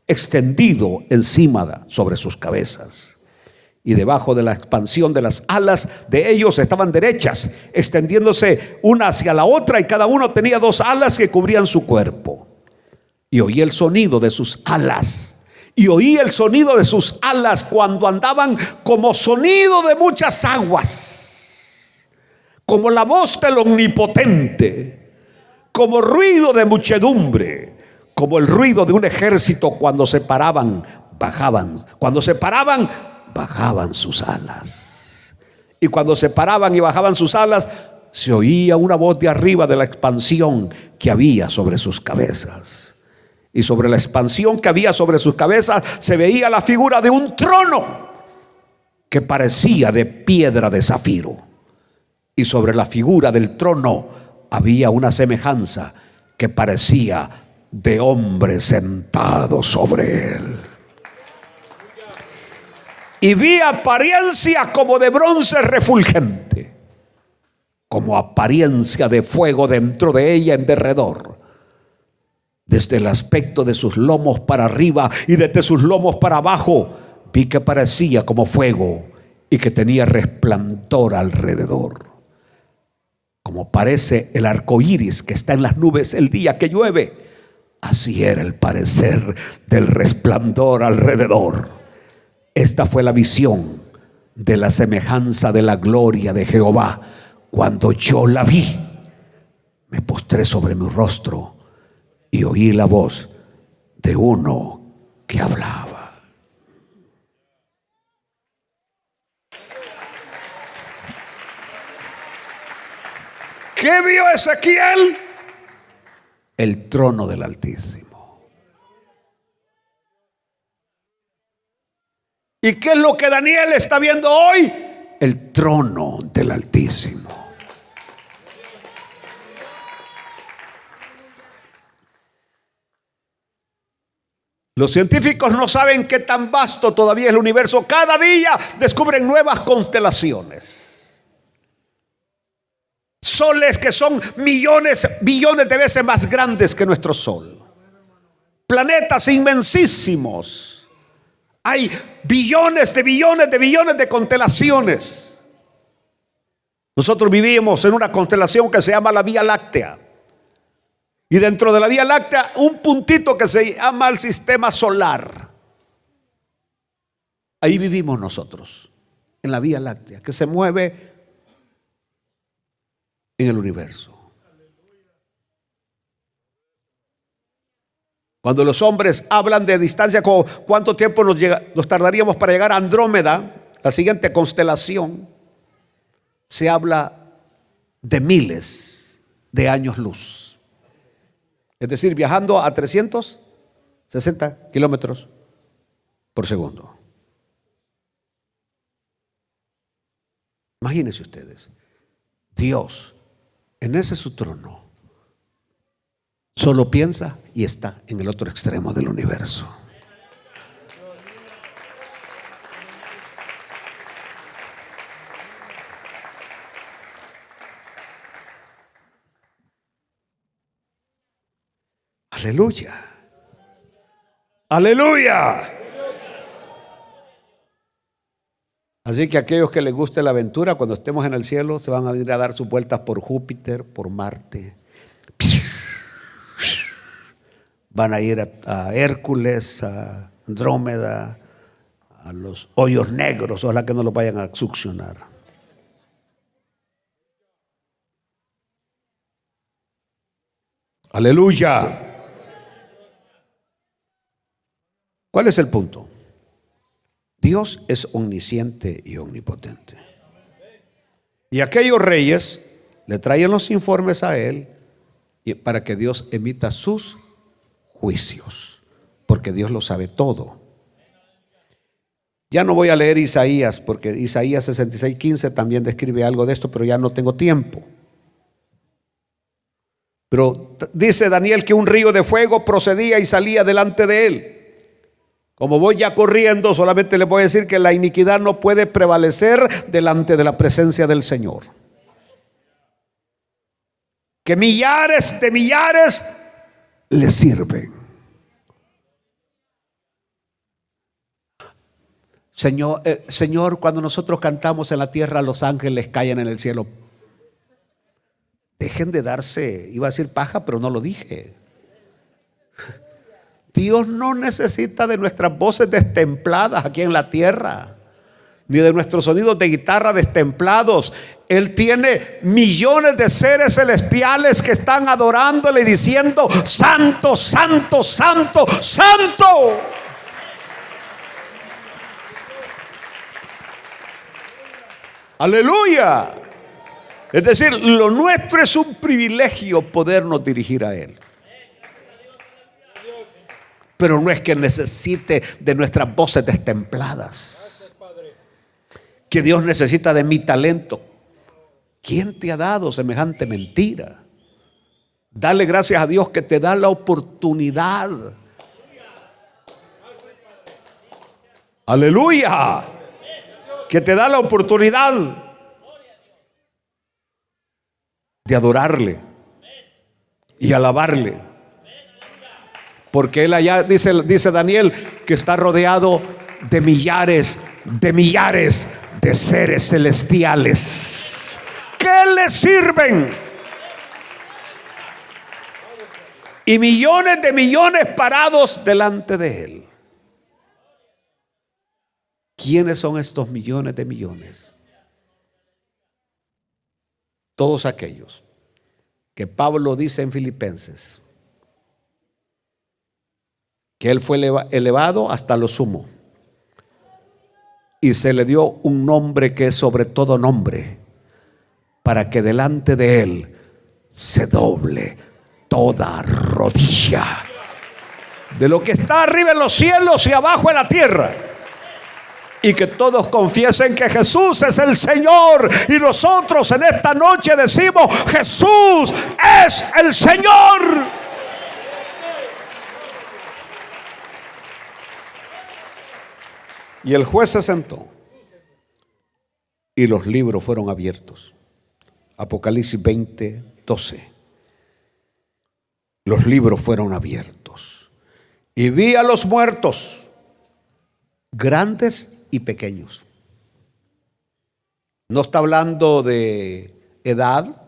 extendido encima sobre sus cabezas. Y debajo de la expansión de las alas de ellos estaban derechas, extendiéndose una hacia la otra, y cada uno tenía dos alas que cubrían su cuerpo. Y oí el sonido de sus alas. Y oí el sonido de sus alas cuando andaban, como sonido de muchas aguas, como la voz del Omnipotente, como ruido de muchedumbre, como el ruido de un ejército. Cuando se paraban, bajaban. Cuando se paraban, bajaban sus alas. Y cuando se paraban y bajaban sus alas, se oía una voz de arriba de la expansión que había sobre sus cabezas. Y sobre la expansión que había sobre sus cabezas se veía la figura de un trono que parecía de piedra de zafiro. Y sobre la figura del trono había una semejanza que parecía de hombre sentado sobre él. Y vi apariencia como de bronce refulgente, como apariencia de fuego dentro de ella en derredor. Desde el aspecto de sus lomos para arriba y desde sus lomos para abajo, vi que parecía como fuego y que tenía resplandor alrededor. Como parece el arco iris que está en las nubes el día que llueve, así era el parecer del resplandor alrededor. Esta fue la visión de la semejanza de la gloria de Jehová. Cuando yo la vi, me postré sobre mi rostro y oí la voz de uno que hablaba. ¿Qué vio Ezequiel? El trono del Altísimo. ¿Y qué es lo que Daniel está viendo hoy? El trono del Altísimo. Los científicos no saben qué tan vasto todavía es el universo. Cada día descubren nuevas constelaciones. Soles que son millones, billones de veces más grandes que nuestro sol. Planetas inmensísimos. Hay billones de constelaciones. Nosotros vivimos en una constelación que se llama la Vía Láctea. Y dentro de la Vía Láctea, un puntito que se llama el sistema solar. Ahí vivimos nosotros, en la Vía Láctea, que se mueve en el universo. Cuando los hombres hablan de distancia, ¿cuánto tiempo nos tardaríamos para llegar a Andrómeda, la siguiente constelación? Se habla de miles de años luz. Es decir, viajando a 360 kilómetros por segundo. Imagínense ustedes, Dios en ese su trono solo piensa y está en el otro extremo del universo. Aleluya. Aleluya. Así que aquellos que les guste la aventura, cuando estemos en el cielo, se van a ir a dar sus vueltas por Júpiter, por Marte. Van a ir a Hércules, a Andrómeda, a los hoyos negros, ojalá que no los vayan a succionar. Aleluya. ¿Cuál es el punto? Dios es omnisciente y omnipotente. Y aquellos reyes le traían los informes a él para que Dios emita sus juicios, porque Dios lo sabe todo. Ya no voy a leer Isaías, porque Isaías 66:15 también describe algo de esto, pero ya no tengo tiempo. Pero dice Daniel que un río de fuego procedía y salía delante de él. Como voy ya corriendo, solamente les voy a decir que la iniquidad no puede prevalecer delante de la presencia del Señor. Que millares de millares le sirven. Señor, cuando nosotros cantamos en la tierra, los ángeles caen en el cielo. Dejen de darse, iba a decir paja, pero no lo dije. Dios no necesita de nuestras voces destempladas aquí en la tierra, ni de nuestros sonidos de guitarra destemplados. Él tiene millones de seres celestiales que están adorándole y diciendo: santo, santo, santo, santo. Aleluya. Es decir, lo nuestro es un privilegio podernos dirigir a Él. Pero no es que necesite de nuestras voces destempladas. Que Dios necesita de mi talento. ¿Quién te ha dado semejante mentira? Dale gracias a Dios que te da la oportunidad. Aleluya. Que te da la oportunidad de adorarle y alabarle. Porque él allá, dice Daniel, que está rodeado de millares de seres celestiales que le sirven. Y millones de millones parados delante de él. ¿Quiénes son estos millones de millones? Todos aquellos que Pablo dice en Filipenses que él fue elevado hasta lo sumo y se le dio un nombre que es sobre todo nombre, para que delante de él se doble toda rodilla, de lo que está arriba en los cielos y abajo en la tierra, y que todos confiesen que Jesús es el Señor. Y nosotros en esta noche decimos: Jesús es el Señor. Y el juez se sentó y los libros fueron abiertos. Apocalipsis 20:12. Los libros fueron abiertos y vi a los muertos, grandes y pequeños. No está hablando de edad,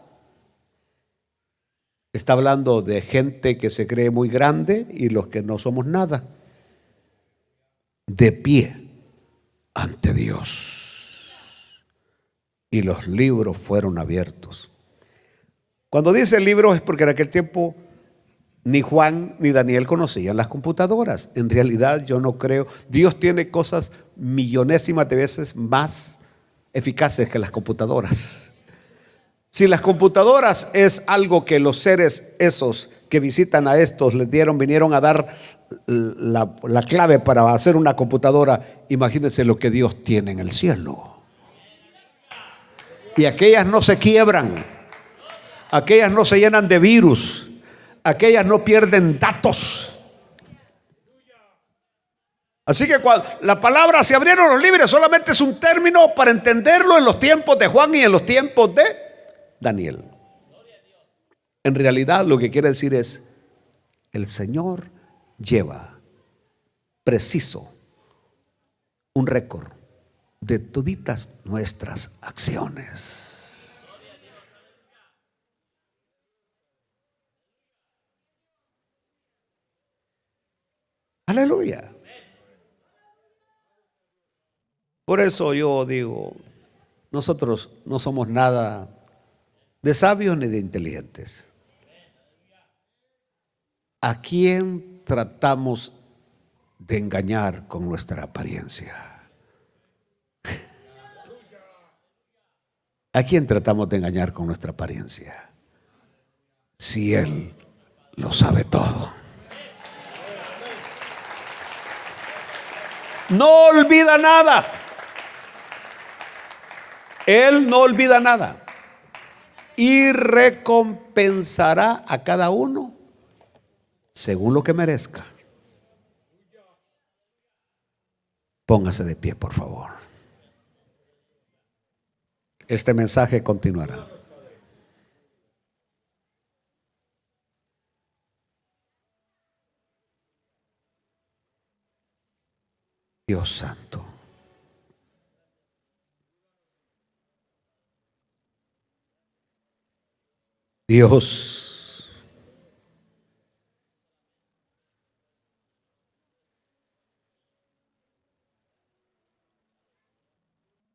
está hablando de gente que se cree muy grande y los que no somos nada, de pie ante Dios. Y los libros fueron abiertos. Cuando dice libros es porque en aquel tiempo ni Juan ni Daniel conocían las computadoras. En realidad yo no creo. Dios tiene cosas millonésimas de veces más eficaces que las computadoras. Si las computadoras es algo que los seres esos que visitan a estos vinieron a dar la clave para hacer una computadora, imagínense lo que Dios tiene en el cielo. Y aquellas no se quiebran, aquellas no se llenan de virus, aquellas no pierden datos. Así que cuando la palabra se abrieron los libros solamente es un término para entenderlo en los tiempos de Juan y en los tiempos de Daniel. En realidad lo que quiere decir es: el Señor lleva preciso un récord de toditas nuestras acciones. Aleluya. Por eso yo digo, nosotros no somos nada de sabios ni de inteligentes. ¿A quién tratamos de engañar con nuestra apariencia? ¿A quién tratamos de engañar con nuestra apariencia? Si Él lo sabe todo. No olvida nada. Él no olvida nada. Y recompensará a cada uno según lo que merezca. Póngase de pie, por favor. Este mensaje continuará. Dios santo. Dios.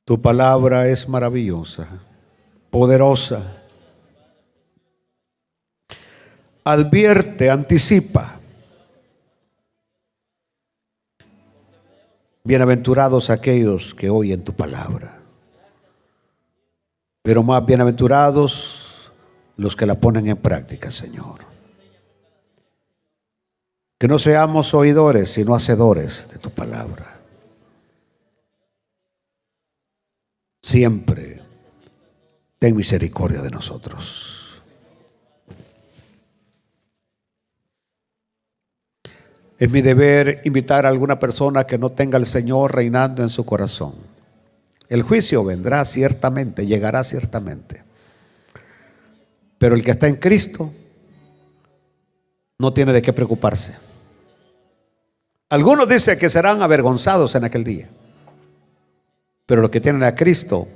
Tu palabra es maravillosa, poderosa. Advierte, anticipa. Bienaventurados aquellos que oyen tu palabra, pero más bienaventurados los que la ponen en práctica, Señor. Que no seamos oidores, sino hacedores de tu palabra. Siempre ten misericordia de nosotros. Es mi deber invitar a alguna persona que no tenga al Señor reinando en su corazón. El juicio vendrá ciertamente, llegará ciertamente. Pero el que está en Cristo no tiene de qué preocuparse. Algunos dicen que serán avergonzados en aquel día. Pero los que tienen a Cristo,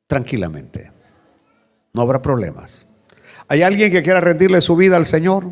tranquilamente, no habrá problemas. ¿Hay alguien que quiera rendirle su vida al Señor?